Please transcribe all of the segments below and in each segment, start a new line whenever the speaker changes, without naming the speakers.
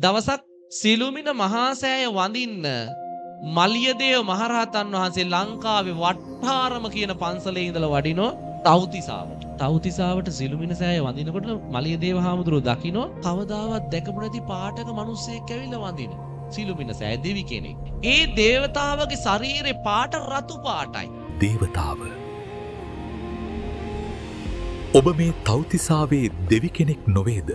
දවසක් සිළුමිණ මහා සෑය වඳින්න මලියදේව මහරහතන් වහන්සේ ලංකාවේ වට්ටාරම කියන පන්සලේ ඉඳලා වඩිනෝ තව්තිසාවට. තව්තිසාවට සිළුමිණ සෑය වඳිනකොට මලියදේව හාමුදුරුවෝ දකින්නෝ කවදාවත් දැකපු නැති පාටක මිනිස්සෙක් ඇවිල්ලා වඳින. සිළුමිණ සෑය දෙවි කෙනෙක්. ඒ දේවතාවගේ ශරීරේ පාට රතු පාටයි.
දේවතාව ඔබ මේ තව්තිසාවේ දෙවි කෙනෙක් නොවේද?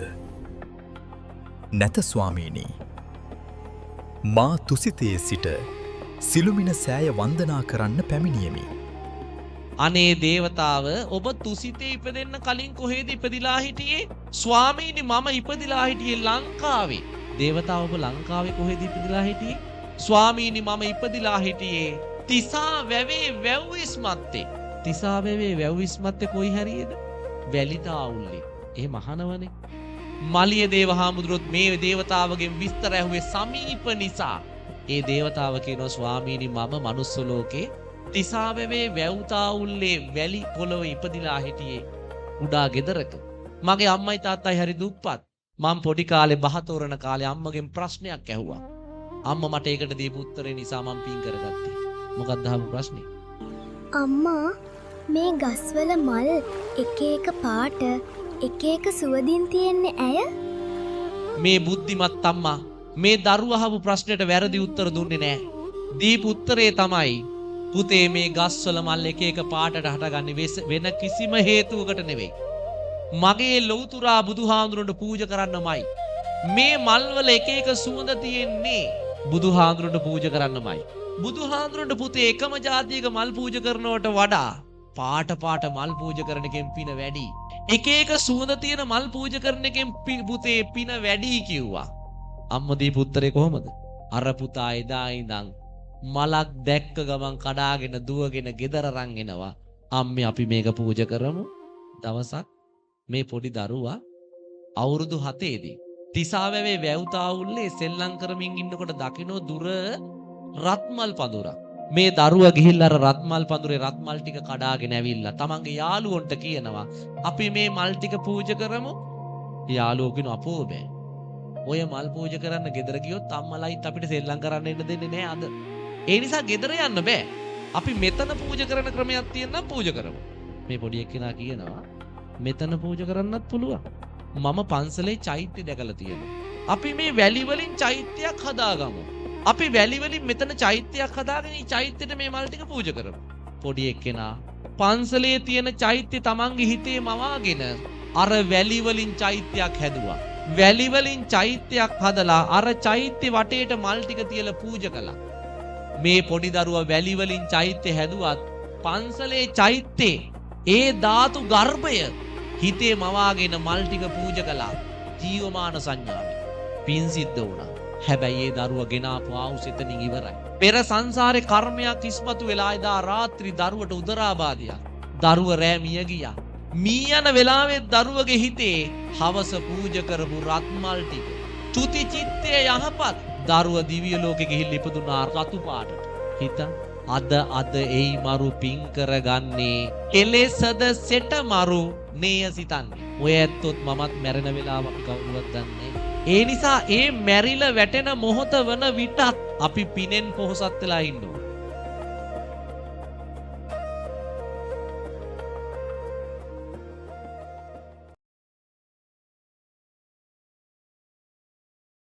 නැත ස්වාමීනි. මා තුසිතයේ සිට සිළුමිණ සෑය වන්දනා කරන්න පැමිණියෙමි.
අනේ දේවතාව ඔබ තුසිතේ ඉපදෙන්න කලින් කොහෙද ඉපදිලා හිටියේ? ස්වාමීනි මම ඉපදිලා හිටියේ ලංකාවේ. දේවතාව ඔබ ලංකාවේ කොහෙද ඉපදිලා හිටියේ? ස්වාමීනි මම ඉපදිලා හිටියේ තිසා වැවේ වැව්විස් මත්තේ. තිසා වැවේ වැව්විස් මත්තේ කොයි හරියද? වැලිතාවුල්ලේ. ඒ මහනවනේ. මලියදේව හාමුදුරුවොත් මේ දේවතාවගෙන් විස්තර ඇහුවේ සමීප නිසා. ඒ දේවතාව කියනවා ස්වාමීනි මම මනුස්ස ලෝකේ තිසාවැවේ වැව්තාවුල්ලේ වැලි පොළොව ඉපදිලා හිටියේ කුඩා ගෙදරක. මගේ අම්මයි තාත්තයි හරි දුප්පත්. මම පොඩි කාලේ බහතෝරන කාලේ අම්මගෙන් ප්‍රශ්නයක් ඇහුවා. අම්මා මට ඒකට දීපු උත්තරේ නිසා මම පින් කරගත්තා. මොකක්ද අහපු ප්‍රශ්නේ?
අම්මා මේ ගස්වල මල් එක එක පාට එක එක සුවඳින් තියෙන්නේ ඇය?
මේ බුද්ධිමත් අම්මා මේ දරුවා අහපු ප්‍රශ්නෙට වැරදි උත්තර දුන්නේ නැහැ. දීපු උත්තරේ තමයි පුතේ මේ ගස්වල මල් එක එක පාටට හටගන්නේ වෙන කිසිම හේතුවකට නෙවෙයි. මගේ ලෞතුරා බුදුහාඳුරන්ට පූජා කරන්නමයි. මේ මල් වල එක එක සුවඳ තියෙන්නේ බුදුහාඳුරන්ට පූජා කරන්නමයි. බුදුහාඳුරන්ට පුතේ එකම જાතියක මල් පූජා කරනවට වඩා පාට පාට මල් පූජා කරන එකෙන් පින වැඩි. එක එක සුවඳ තියෙන මල් පූජා කරන එකෙන් පුතේ පින වැඩි කිව්වා. අම්මා දීපු උත්තරේ කොහමද? අර පුතා එදා ඉඳන් මලක් දැක්ක ගමන් කඩාගෙන දුවගෙන ගෙදර රන් එනවා. අම්මේ අපි මේක පූජා කරමු. දවසක් මේ පොඩි දරුවා අවුරුදු 7 දී තිසාවැවේ වැව්තාවුල්ලේ සෙල්ලම් කරමින් ඉන්නකොට දකින්නෝ දුර රත්මල් පඳුරක්. මේ දරුවා ගිහිල්ලා අර රත්මල් පඳුරේ රත්මල් ටික කඩාගෙන ඇවිල්ලා තමන්ගේ යාළුවන්ට කියනවා අපි මේ මල් ටික පූජා කරමු. යාළුවෝ කියන අපෝ බෑ. ඔය මල් පූජා කරන්න ගෙදර ගියොත් අම්මලයිත් අපිට සෙල්ලම් කරන්න එන්න දෙන්නේ නෑ අද. ඒ නිසා ගෙදර යන්න බෑ. අපි මෙතන පූජා කරන ක්‍රමයක් තියෙනවා පූජා කරමු. මේ පොඩි එක්කෙනා කියනවා මෙතන පූජා කරන්නත් පුළුවන්. මම පන්සලේ චෛත්‍ය දැකලා තියෙනවා. අපි මේ වැලි වලින් චෛත්‍යයක් හදාගමු. අපි වැලි වලින් මෙතන චෛත්‍යයක් හදාගෙන මේ චෛත්‍යෙට මේ මල් ටික පූජා කරමු. පොඩි එක්කෙනා පන්සලේ තියෙන චෛත්‍ය තමන්ගේ හිතේ මවාගෙන අර වැලි වලින් චෛත්‍යයක් හැදුවා. වැලි වලින් චෛත්‍යයක් හදලා අර චෛත්‍ය වටේට මල් ටික තියලා පූජා කළා. මේ පොඩි දරුවා වැලි වලින් චෛත්‍ය හැදුවත් පන්සලේ චෛත්‍යේ ඒ ධාතු ගර්භය හිතේ මවාගෙන මල් ටික පූජා කළා. ජීවමාන සංඥාවෙන් පින් සිද්ධ වුණා. හැබැයි ඒ දරුවා ගෙනාපු ආවුස එතනින් ඉවරයි. පෙර සංසාරේ කර්මයක් ඉස්මතු වෙලා එදා රාත්‍රී දරුවට උදරාබාධයක්. දරුව රෑ මිය ගියා. මී යන වෙලාවේ දරුවගේ හිතේ හවස පූජා කරපු රත්මල් ටික චුති චිත්තේ යහපත් දරුව දිව්‍ය ලෝකෙ ගිහිල්ලා ඉපදුනා රතු පාටට. හිත අද එයි මරු පින් කරගන්නේ කෙලෙසද සෙට මරු නේය සිතන්නේ. ඔය ඇත්තොත් මමත් මැරෙන වෙලාව අපි කවුරුවත් දන්නේ. ඒ නිසා ඒ මැරිලා වැටෙන මොහොත වන විටත් අපි පිනෙන් පොහොසත් වෙලා ඉන්න ඕන.